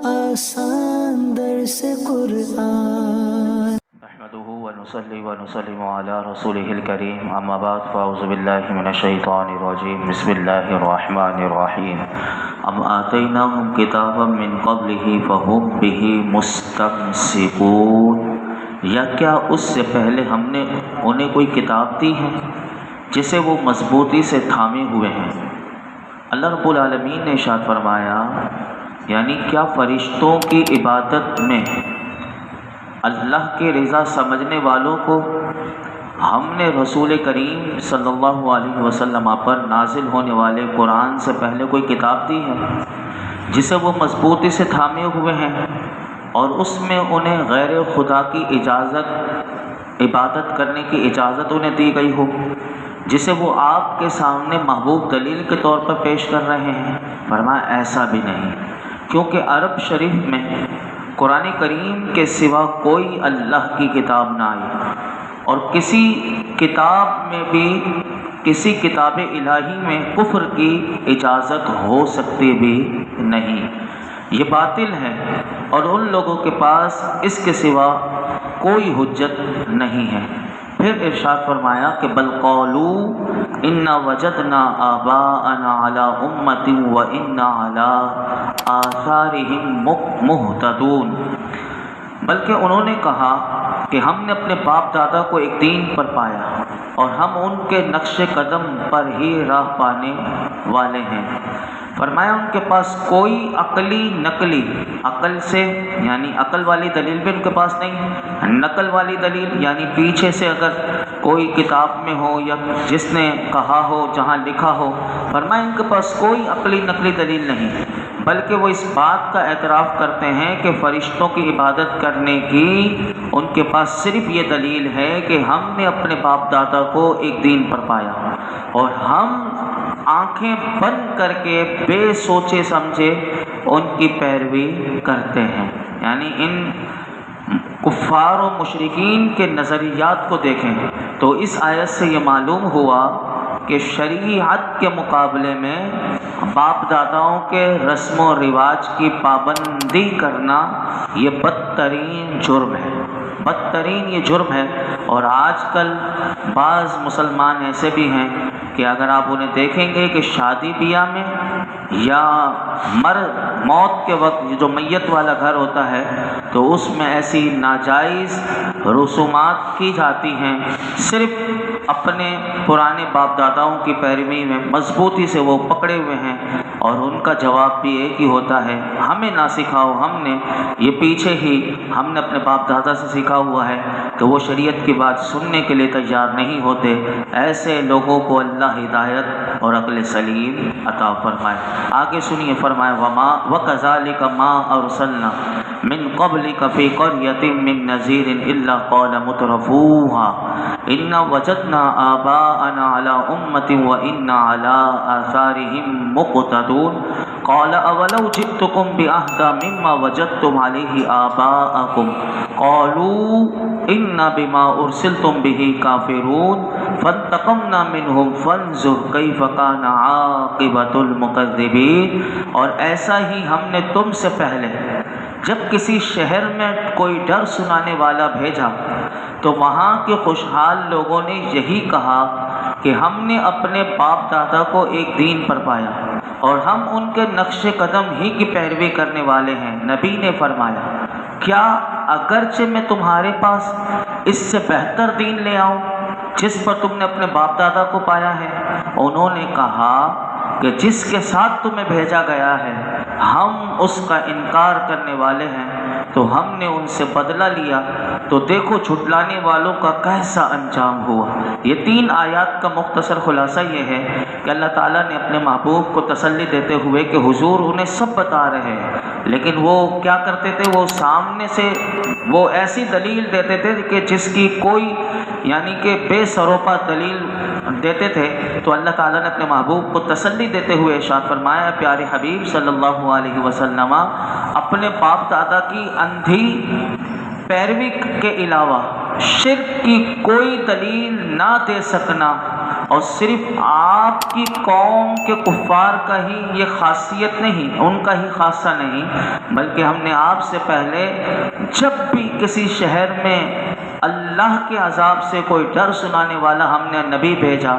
آسان درس قرآن نحمده ونصلي ونسلم على رسوله الكريم اما بعد فاعوذ بالله من الشیطان الرجیم بسم اللہ الرحمن الرحیم ام آتیناہم کتابا من قبلہ فہم بہ مستمسکون، یا کیا اس سے پہلے ہم نے انہیں کوئی کتاب دی ہے جسے وہ مضبوطی سے تھامے ہوئے ہیں۔ اللہ رب العالمین نے ارشاد فرمایا، یعنی کیا فرشتوں کی عبادت میں اللہ کی رضا سمجھنے والوں کو ہم نے رسول کریم صلی اللہ علیہ وسلم پر نازل ہونے والے قرآن سے پہلے کوئی کتاب دی ہے جسے وہ مضبوطی سے تھامے ہوئے ہیں، اور اس میں انہیں غیر خدا کی عبادت کرنے کی اجازت انہیں دی گئی ہو، جسے وہ آپ کے سامنے محبوب دلیل کے طور پر پیش کر رہے ہیں؟ فرمایا ایسا بھی نہیں، کیونکہ عرب شریف میں قرآن کریم کے سوا کوئی اللہ کی کتاب نہ آئی، اور کسی کتاب میں بھی، کسی کتاب الہی میں کفر کی اجازت ہو سکتی بھی نہیں۔ یہ باطل ہے، اور ان لوگوں کے پاس اس کے سوا کوئی حجت نہیں ہے۔ پھر ارشاد فرمایا کہ بل قولوا انا وجدنا آباءنا علی امۃ وانا علی آثارہم مہتدون، بلکہ انہوں نے کہا کہ ہم نے اپنے باپ دادا کو ایک دین پر پایا اور ہم ان کے نقش قدم پر ہی راہ پانے والے ہیں۔ فرمایا ان کے پاس کوئی عقلی نقلی، عقل سے یعنی عقل والی دلیل بھی ان کے پاس نہیں، نقل والی دلیل یعنی پیچھے سے اگر کوئی کتاب میں ہو یا جس نے کہا ہو، جہاں لکھا ہو، فرمایا ان کے پاس کوئی عقلی نقلی دلیل نہیں، بلکہ وہ اس بات کا اعتراف کرتے ہیں کہ فرشتوں کی عبادت کرنے کی ان کے پاس صرف یہ دلیل ہے کہ ہم نے اپنے باپ دادا کو ایک دین پر پایا، اور ہم آنکھیں بند کر کے بے سوچے سمجھے ان کی پیروی کرتے ہیں۔ یعنی ان کفار و مشرکین کے نظریات کو دیکھیں تو اس آیت سے یہ معلوم ہوا کہ شریعت کے مقابلے میں باپ داداؤں کے رسم و رواج کی پابندی کرنا یہ بدترین جرم ہے، بدترین یہ جرم ہے۔ اور آج کل بعض مسلمان ایسے بھی ہیں کہ اگر آپ انہیں دیکھیں گے کہ شادی بیاہ میں یا موت کے وقت جو میت والا گھر ہوتا ہے تو اس میں ایسی ناجائز رسومات کی جاتی ہیں، صرف اپنے پرانے باپ داداؤں کی پیروی میں مضبوطی سے وہ پکڑے ہوئے ہیں، اور ان کا جواب بھی ایک ہی ہوتا ہے، ہمیں نہ سکھاؤ، ہم نے یہ پیچھے ہی ہم نے اپنے باپ دادا سے سیکھا ہوا ہے، کہ وہ شریعت کی بات سننے کے لیے تیار نہیں ہوتے۔ ایسے لوگوں کو اللہ ہدایت اور عقل سلیم عطا فرمائے۔ آگے سنیے، فرمائے وَكَذَلِكَ مَا أَرْسَلْنَا مِن قَبْلِكَ فِي قَرْيَةٍ مِّن نَذِيرٍ إِلَّا قَالَ مُتْرَفُوهَا إِنَّا وَجَدْنَا آبَاءَنَا عَلَىٰ أُمَّةٍ وَإِنَّا عَلَىٰ آثَارِهِم مُقْتَدُونَ قَالَ أَوَلَوْ جِئْتُكُم بِأَهْدَىٰ مِمَّا وَجَدتُّمْ عَلَيْهِ آبَاءَكُمْ قَالُوا إِنَّا بِمَا أُرْسِلْتُم بِهِ كَافِرُونَ فَانتَقَمْنَا مِنْهُمْ فَانظُرْ كَيْفَ كَانَ عَاقِبَةُ الْمُكَذِّبِينَ۔ اور ایسا ہی ہم نے تم سے پہلے جب کسی شہر میں کوئی ڈر سنانے والا بھیجا تو وہاں کے خوشحال لوگوں نے یہی کہا کہ ہم نے اپنے باپ دادا کو ایک دین پر پایا اور ہم ان کے نقش قدم ہی کی پیروی کرنے والے ہیں۔ نبی نے فرمایا، کیا اگرچہ میں تمہارے پاس اس سے بہتر دین لے آؤں جس پر تم نے اپنے باپ دادا کو پایا ہے؟ انہوں نے کہا کہ جس کے ساتھ تمہیں بھیجا گیا ہے ہم اس کا انکار کرنے والے ہیں، تو ہم نے ان سے بدلہ لیا، تو دیکھو جھٹلانے والوں کا کیسا انجام ہوا۔ یہ 3 آیات کا مختصر خلاصہ یہ ہے کہ اللہ تعالیٰ نے اپنے محبوب کو تسلی دیتے ہوئے کہ حضور انہیں سب بتا رہے ہیں، لیکن وہ کیا کرتے تھے، وہ سامنے سے وہ ایسی دلیل دیتے تھے کہ جس کی کوئی یعنی کہ بے سروپا دلیل دیتے تھے۔ تو اللہ تعالیٰ نے اپنے محبوب کو تسلی دیتے ہوئے ارشاد فرمایا، پیارے حبیب صلی اللہ علیہ وسلم اپنے باپ دادا کی اندھی پیروی کے علاوہ شرک کی کوئی دلیل نہ دے سکنا اور صرف آپ کی قوم کے کفار کا ہی یہ خاصیت نہیں، ان کا ہی خاصہ نہیں، بلکہ ہم نے آپ سے پہلے جب بھی کسی شہر میں اللہ کے عذاب سے کوئی ڈر سنانے والا ہم نے نبی بھیجا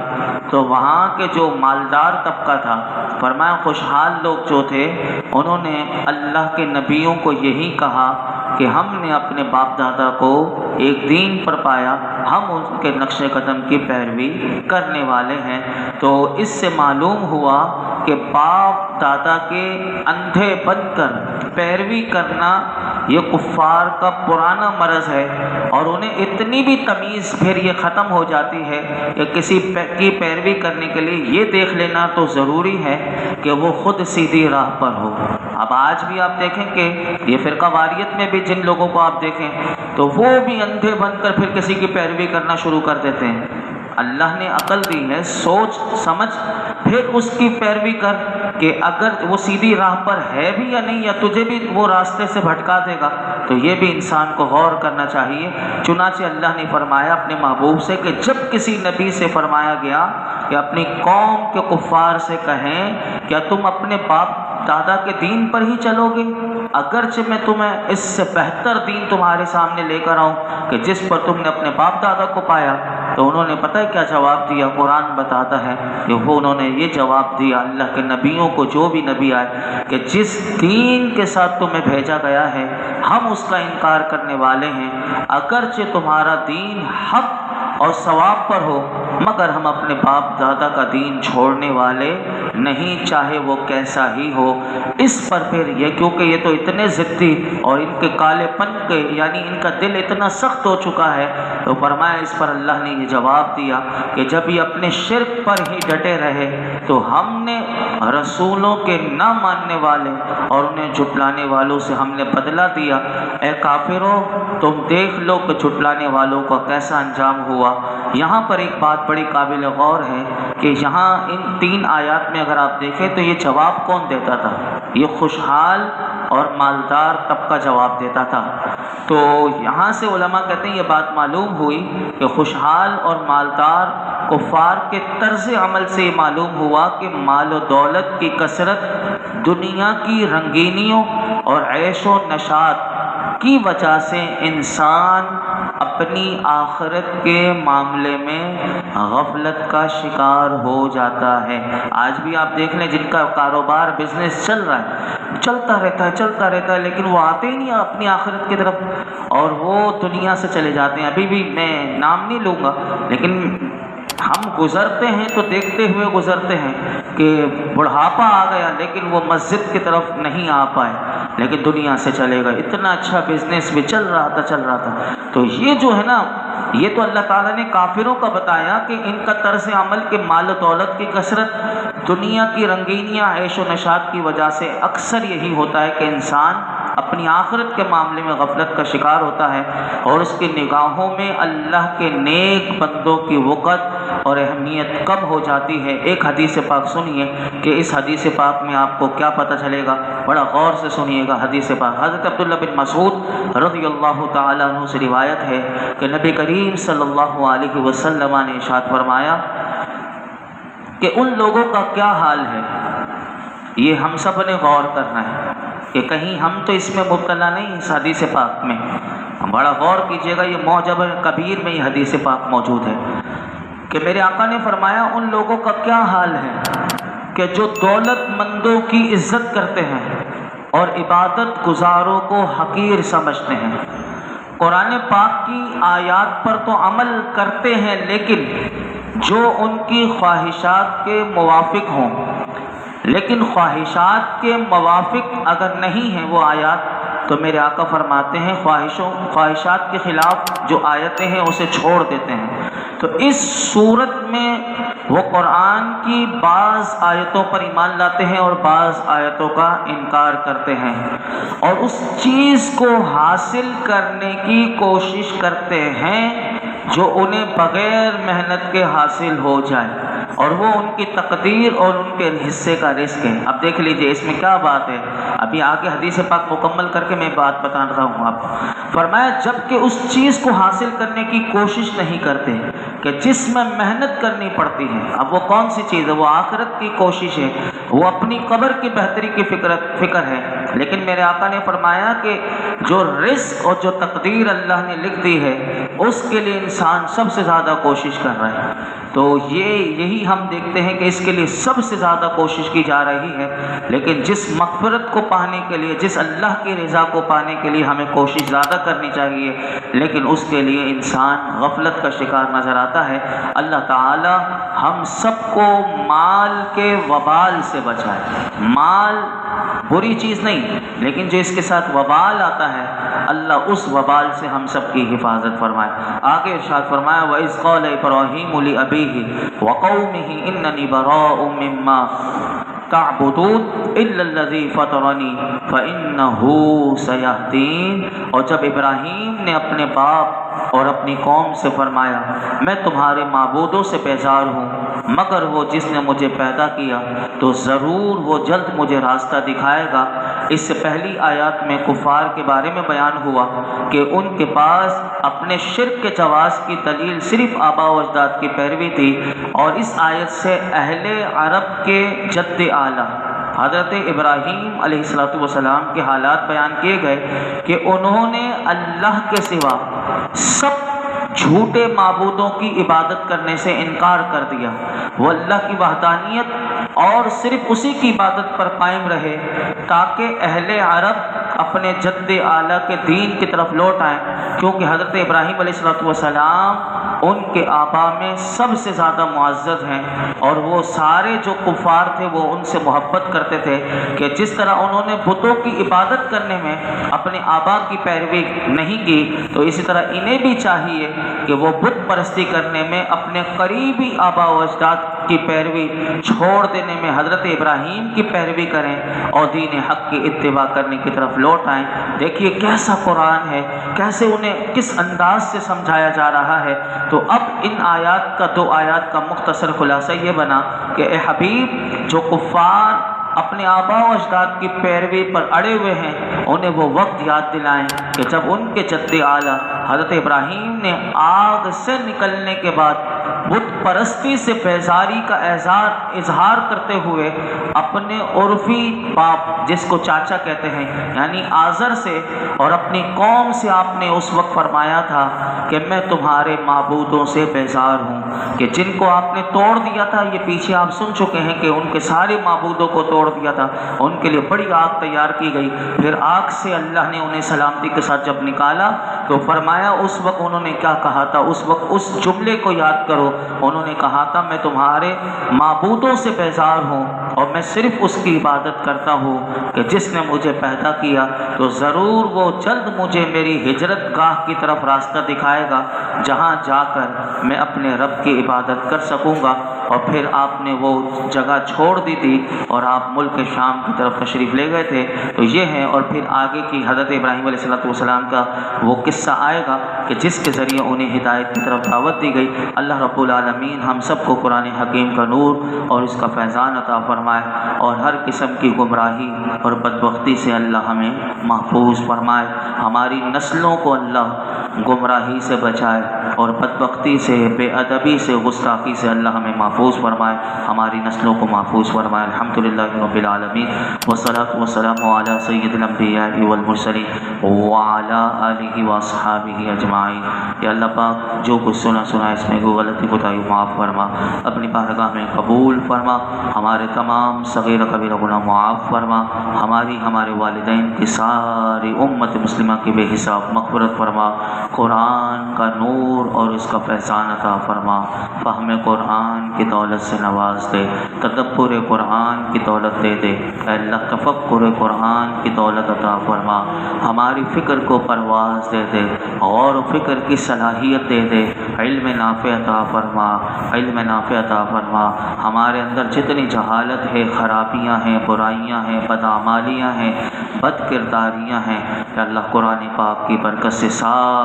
تو وہاں کے جو مالدار طبقہ تھا، فرمایا خوشحال لوگ جو تھے، انہوں نے اللہ کے نبیوں کو یہی کہا کہ ہم نے اپنے باپ دادا کو ایک دین پر پایا، ہم ان کے نقش قدم کی پیروی کرنے والے ہیں۔ تو اس سے معلوم ہوا کہ باپ دادا کے اندھے بن کر پیروی کرنا یہ کفار کا پرانا مرض ہے، اور انہیں اتنی بھی تمیز پھر یہ ختم ہو جاتی ہے کہ کسی کی پیروی کرنے کے لیے یہ دیکھ لینا تو ضروری ہے کہ وہ خود سیدھی راہ پر ہو۔ اب آج بھی آپ دیکھیں کہ یہ فرقہ واریت میں بھی جن لوگوں کو آپ دیکھیں تو وہ بھی اندھے بن کر پھر کسی کی پیروی کرنا شروع کر دیتے ہیں۔ اللہ نے عقل دی ہے، سوچ سمجھ پھر اس کی پیروی کر کہ اگر وہ سیدھی راہ پر ہے بھی یا نہیں، یا تجھے بھی وہ راستے سے بھٹکا دے گا، تو یہ بھی انسان کو غور کرنا چاہیے۔ چنانچہ اللہ نے فرمایا اپنے محبوب سے کہ جب کسی نبی سے فرمایا گیا کہ اپنی قوم کے کفار سے کہیں کیا تم اپنے باپ دادا کے دین پر ہی چلو گے، اگرچہ میں تمہیں اس سے بہتر دین تمہارے سامنے لے کر آؤں کہ جس پر تم نے اپنے باپ دادا کو پایا، تو انہوں نے پتہ ہے کیا جواب دیا؟ قرآن بتاتا ہے کہ انہوں نے یہ جواب دیا اللہ کے نبیوں کو، جو بھی نبی آئے، کہ جس دین کے ساتھ تمہیں بھیجا گیا ہے ہم اس کا انکار کرنے والے ہیں، اگرچہ تمہارا دین حق اور ثواب پر ہو، مگر ہم اپنے باپ دادا کا دین چھوڑنے والے نہیں، چاہے وہ کیسا ہی ہو۔ اس پر پھر یہ کیونکہ یہ تو اتنے ضدی اور ان کے کالے پن کے یعنی ان کا دل اتنا سخت ہو چکا ہے، تو فرمایا اس پر اللہ نے یہ جواب دیا کہ جب یہ اپنے شرک پر ہی ڈٹے رہے تو ہم نے رسولوں کے نہ ماننے والے اور انہیں جھٹلانے والوں سے ہم نے بدلہ دیا۔ اے کافروں، تم دیکھ لو کہ جھٹلانے والوں کا کیسا انجام ہوا۔ یہاں پر ایک بات بڑی قابل غور ہے کہ یہاں ان 3 آیات میں اگر آپ دیکھیں تو یہ جواب کون دیتا تھا؟ یہ خوشحال اور مالدار طبقہ جواب دیتا تھا۔ تو یہاں سے علماء کہتے ہیں یہ بات معلوم ہوئی کہ خوشحال اور مالدار کفار کے طرز عمل سے یہ معلوم ہوا کہ مال و دولت کی کثرت، دنیا کی رنگینیوں اور عیش و نشاط کی وجہ سے انسان اپنی آخرت کے معاملے میں غفلت کا شکار ہو جاتا ہے۔ آج بھی آپ دیکھ لیں جن کا کاروبار بزنس چل رہا ہے، چلتا رہتا ہے لیکن وہ آتے ہی نہیں اپنی آخرت کی طرف، اور وہ دنیا سے چلے جاتے ہیں۔ ابھی بھی میں نام نہیں لوں گا، لیکن ہم گزرتے ہیں تو دیکھتے ہوئے گزرتے ہیں کہ بڑھاپا آ گیا لیکن وہ مسجد کی طرف نہیں آ پائے، لیکن دنیا سے چلے گئے۔ اتنا اچھا بزنس بھی چل رہا تھا۔ تو یہ جو ہے نا، یہ تو اللہ تعالیٰ نے کافروں کا بتایا کہ ان کا طرز عمل کے مال و دولت کی کثرت، دنیا کی رنگینیاں، عیش و نشاط کی وجہ سے اکثر یہی ہوتا ہے کہ انسان اپنی آخرت کے معاملے میں غفلت کا شکار ہوتا ہے، اور اس کی نگاہوں میں اللہ کے نیک بندوں کی وقت اور اہمیت کم ہو جاتی ہے۔ ایک حدیث پاک سنیے کہ اس حدیث پاک میں آپ کو کیا پتہ چلے گا، بڑا غور سے سنیے گا۔ حدیث پاک حضرت عبداللہ بن مسعود رضی اللہ تعالیٰ عنہ سے روایت ہے کہ نبی کریم صلی اللہ علیہ وسلم نے ارشاد فرمایا کہ ان لوگوں کا کیا حال ہے، یہ ہم سب نے غور کرنا ہے کہ کہیں ہم تو اس میں مبتلا نہیں۔ اس حدیث پاک میں بڑا غور کیجئے گا، یہ معجم کبیر میں یہ حدیث پاک موجود ہے کہ میرے آقا نے فرمایا ان لوگوں کا کیا حال ہے کہ جو دولت مندوں کی عزت کرتے ہیں اور عبادت گزاروں کو حقیر سمجھتے ہیں، قرآن پاک کی آیات پر تو عمل کرتے ہیں لیکن جو ان کی خواہشات کے موافق ہوں، لیکن خواہشات کے موافق اگر نہیں ہیں وہ آیات، تو میرے آقا فرماتے ہیں خواہشات کے خلاف جو آیتیں ہیں اسے چھوڑ دیتے ہیں۔ تو اس صورت میں وہ قرآن کی بعض آیتوں پر ایمان لاتے ہیں اور بعض آیتوں کا انکار کرتے ہیں، اور اس چیز کو حاصل کرنے کی کوشش کرتے ہیں جو انہیں بغیر محنت کے حاصل ہو جائے، اور وہ ان کی تقدیر اور ان کے حصے کا رزق ہے۔ اب دیکھ لیجئے اس میں کیا بات ہے، ابھی آگے حدیث پاک مکمل کر کے میں بات بتا رہا ہوں آپ کو۔ فرمایا جب کہ اس چیز کو حاصل کرنے کی کوشش نہیں کرتے کہ جس میں محنت کرنی پڑتی ہے۔ اب وہ کون سی چیز ہے؟ وہ آخرت کی کوشش ہے، وہ اپنی قبر کی بہتری کی فکر ہے۔ لیکن میرے آقا نے فرمایا کہ جو رزق اور جو تقدیر اللہ نے لکھ دی ہے اس کے لیے انسان سب سے زیادہ کوشش کر رہا ہے۔ تو یہی ہم دیکھتے ہیں کہ اس کے لیے سب سے زیادہ کوشش کی جا رہی ہے، لیکن جس مغفرت کو پانے کے لیے، جس اللہ کی رضا کو پانے کے لیے ہمیں کوشش زیادہ کرنی چاہیے، لیکن اس کے لیے انسان غفلت کا شکار نظر آتا ہے۔ اللہ تعالی ہم سب کو مال کے وبال سے بچائے۔ مال بری چیز نہیں، لیکن جو اس کے ساتھ وبال آتا ہے اللہ اس وبال سے ہم سب کی حفاظت فرمائے۔ آگے ارشاد فرمایا وَإِذْ قَالَ إِبْرَاهِيمُ لِأَبِيهِ وَقَوْمِهِ إِنَّنِي بَرَاءٌ مِّمَّا تَعْبُدُونَ إِلَّا الَّذِي فَطَرَنِي فَإِنَّهُ سَيَهْدِينِ۔ اور جب ابراہیم نے اپنے باپ اور اپنی قوم سے فرمایا میں تمہارے معبودوں سے بیزار ہوں مگر وہ جس نے مجھے پیدا کیا تو ضرور وہ جلد مجھے راستہ دکھائے گا۔ اس سے پہلی آیات میں کفار کے بارے میں بیان ہوا کہ ان کے پاس اپنے شرک کے جواز کی دلیل صرف آباء و اجداد کی پیروی تھی، اور اس آیت سے اہل عرب کے جد اعلیٰ حضرت ابراہیم علیہ السلام کے حالات بیان کیے گئے کہ انہوں نے اللہ کے سوا سب جھوٹے معبودوں کی عبادت کرنے سے انکار کر دیا۔ وہ اللہ کی وحدانیت اور صرف اسی کی عبادت پر قائم رہے تاکہ اہل عرب اپنے جد اعلیٰ کے دین کی طرف لوٹ آئیں، کیونکہ حضرت ابراہیم علیہ السلام ان کے آبا میں سب سے زیادہ معزز ہیں، اور وہ سارے جو کفار تھے وہ ان سے محبت کرتے تھے کہ جس طرح انہوں نے بتوں کی عبادت کرنے میں اپنے آبا کی پیروی نہیں کی تو اسی طرح انہیں بھی چاہیے کہ وہ بت پرستی کرنے میں اپنے قریبی آبا و اجداد کی پیروی چھوڑ دینے میں حضرت ابراہیم کی پیروی کریں اور دین حق کی اتباع کرنے کی طرف لوٹ آئیں۔ دیکھیے کیسا قرآن ہے، کیسے انہیں کس انداز سے سمجھایا جا رہا ہے۔ تو اب ان آیات کا، دو آیات کا مختصر خلاصہ یہ بنا کہ اے حبیب جو کفار اپنے آباء و اجداد کی پیروی پر اڑے ہوئے ہیں انہیں وہ وقت یاد دلائیں کہ جب ان کے جد اعلیٰ حضرت ابراہیم نے آگ سے نکلنے کے بعد بت پرستی سے بیزاری کا اظہار کرتے ہوئے اپنے عرفی باپ جس کو چاچا کہتے ہیں یعنی آزر سے اور اپنی قوم سے آپ نے اس وقت فرمایا تھا کہ میں تمہارے معبودوں سے بیزار ہوں، کہ جن کو آپ نے توڑ دیا تھا، یہ پیچھے آپ سن چکے ہیں کہ ان کے سارے معبودوں کو توڑ دیا تھا، ان کے لیے بڑی آگ تیار کی گئی، پھر آگ سے اللہ نے انہیں سلامتی کے ساتھ جب نکالا تو فرمایا اس وقت انہوں نے کیا کہا تھا، اس وقت اس جملے کو یاد کرو، انہوں نے کہا تھا میں تمہارے معبودوں سے بیزار ہوں اور میں صرف اس کی عبادت کرتا ہوں کہ جس نے مجھے پیدا کیا تو ضرور وہ جلد مجھے میری ہجرت گاہ کی طرف راستہ دکھائے گا جہاں جا کر میں اپنے رب کی عبادت کر سکوں گا۔ اور پھر آپ نے وہ جگہ چھوڑ دی تھی اور آپ ملک شام کی طرف تشریف لے گئے تھے، تو یہ ہے۔ اور پھر آگے کی حضرت ابراہیم علیہ السلام کا وہ قصہ آئے گا کہ جس کے ذریعے انہیں ہدایت کی طرف دعوت دی گئی۔ اللہ رب العالمین ہم سب کو قرآن حکیم کا نور اور اس کا فیضان عطا فرمائے، اور ہر قسم کی گمراہی اور بدبختی سے اللہ ہمیں محفوظ فرمائے، ہماری نسلوں کو اللہ گمراہی سے بچائے اور بدبختی سے، بے ادبی سے، گستاخی سے اللہ ہمیں محفوظ فرمائے، ہماری نسلوں کو محفوظ فرمائے۔ الحمدللہ رب العالمین والصلاة والسلام علی سید الانبیاء والمرسلین وعلی آلہ واصحابہ اجمعین۔ یا اللہ پاک جو کچھ سنا اس میں کوئی غلطی کوتاہی معاف فرما، اپنی بارگاہ میں قبول فرما، ہمارے تمام صغیر کبیرہ گناہ معاف فرما، ہمارے والدین کی ساری امت مسلمہ کی بے حساب مغفرت فرما، قرآن کا نور اور اس کا فیضان عطا فرما، فہم قرآن کی دولت سے نواز دے، تدبر قرآن کی دولت دے دے، اے اللہ تفکر قرآن کی دولت عطا فرما، ہماری فکر کو پرواز دے دے، غور و فکر کی صلاحیت دے دے، علم نافع عطا فرما، علم نافع عطا فرما، ہمارے اندر جتنی جہالت ہے، خرابیاں ہیں، برائیاں ہیں، بدعمالیاں ہیں، بد کرداریاں ہیں، کہ اللہ قرآن پاک کی برکت سے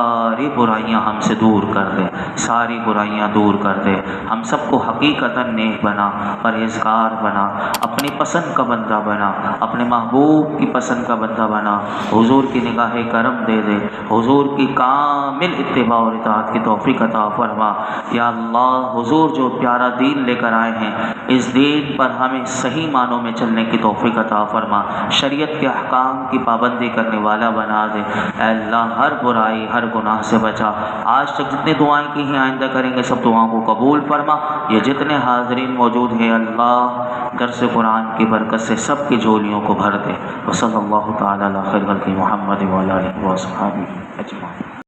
ساری برائیاں ہم سے دور کر دے، ساری برائیاں دور کر دے، ہم سب کو حقیقتاً نیک بنا، پرہیزگار بنا، اپنی پسند کا بندہ بنا، اپنے محبوب کی پسند کا بندہ بنا، حضور کی نگاہ کرم دے دے، حضور کی کامل اتباع اور اطاعت کی توفیق عطا فرما۔ یا اللہ حضور جو پیارا دین لے کر آئے ہیں، اس دین پر ہمیں صحیح معنوں میں چلنے کی توفیق عطا فرما، شریعت کے احکام کی پابندی کرنے والا بنا دے۔ اے اللہ ہر برائی ہر گناہ سے بچا۔ آج تک جتنے دعائیں کی ہیں آئندہ کریں گے سب دعاؤں کو قبول فرما۔ یہ جتنے حاضرین موجود ہیں اللہ درس قرآن کی برکت سے سب کی جھولیوں کو بھر دے۔ وصلی اللہ تعالی علی خیر خلقہ محمد وعلی آلہ وصحبہ اجمعین۔